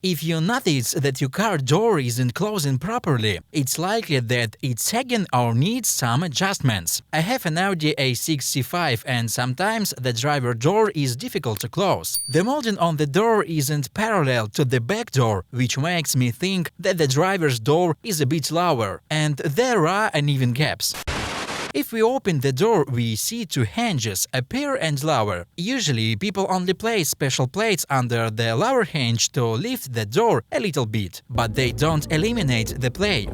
If you notice that your car door isn't closing properly, it's likely that it's sagging or needs some adjustments. I have an Audi A6 C5 and sometimes the driver door is difficult to close. The molding on the door isn't parallel to the back door, which makes me think that the driver's door is a bit lower and there are uneven gaps. If we open the door, we see two hinges, upper and lower. Usually, people only place special plates under the lower hinge to lift the door a little bit, but they don't eliminate the play.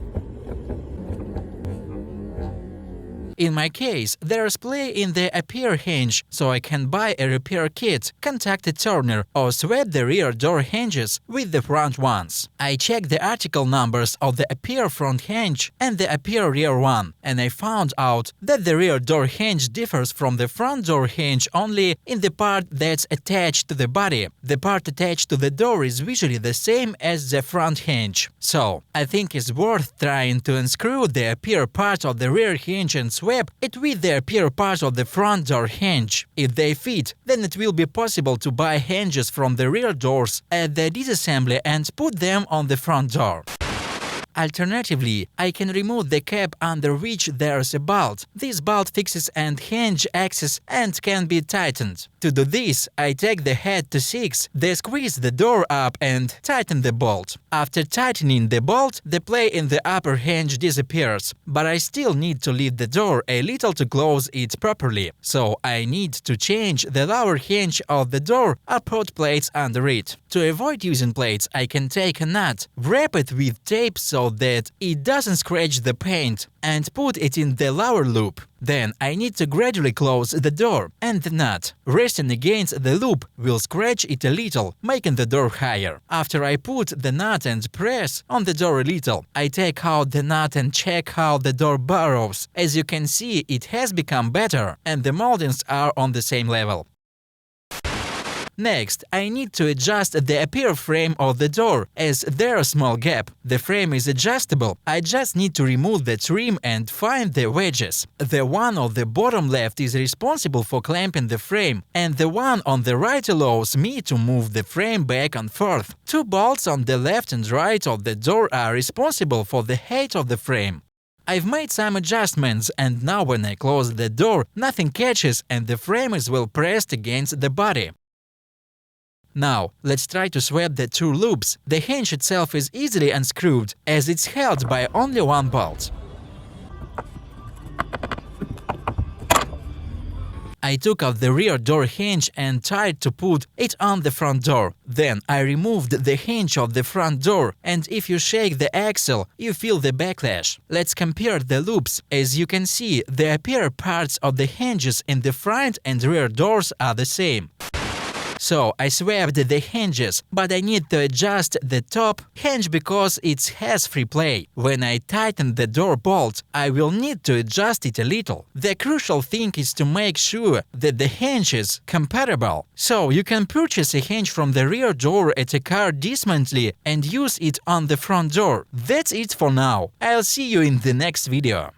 In my case, there's play in the upper hinge, so I can buy a repair kit, contact a turner, or swap the rear door hinges with the front ones. I checked the article numbers of the upper front hinge and the upper rear one, and I found out that the rear door hinge differs from the front door hinge only in the part that's attached to the body. The part attached to the door is visually the same as the front hinge. So, I think it's worth trying to unscrew the upper part of the rear hinge and swap it with the upper part of the front door hinge. If they fit, then it will be possible to buy hinges from the rear doors at the disassembly and put them on the front door. Alternatively, I can remove the cap under which there's a bolt. This bolt fixes and hinge axis and can be tightened. To do this, I take the head to 6, then squeeze the door up and tighten the bolt. After tightening the bolt, the play in the upper hinge disappears, but I still need to lift the door a little to close it properly, so I need to change the lower hinge of the door or put plates under it. To avoid using plates, I can take a nut, wrap it with tape so that it doesn't scratch the paint, and put it in the lower loop. Then I need to gradually close the door, and the nut, resting against the loop, will scratch it a little, making the door higher. After I put the nut and press on the door a little, I take out the nut and check how the door burrows. As you can see, it has become better, and the moldings are on the same level. Next, I need to adjust the upper frame of the door, as there's a small gap. The frame is adjustable, I just need to remove the trim and find the wedges. The one on the bottom left is responsible for clamping the frame, and the one on the right allows me to move the frame back and forth. Two bolts on the left and right of the door are responsible for the height of the frame. I've made some adjustments, and now when I close the door, nothing catches and the frame is well pressed against the body. Now, let's try to swap the two loops. The hinge itself is easily unscrewed, as it's held by only one bolt. I took out the rear door hinge and tried to put it on the front door. Then I removed the hinge of the front door, and if you shake the axle, you feel the backlash. Let's compare the loops. As you can see, the upper parts of the hinges in the front and rear doors are the same. So I swapped the hinges, but I need to adjust the top hinge because it has free play. When I tighten the door bolt, I will need to adjust it a little. The crucial thing is to make sure that the hinge is compatible. So you can purchase a hinge from the rear door at a car dismantly and use it on the front door. That's it for now. I'll see you in the next video.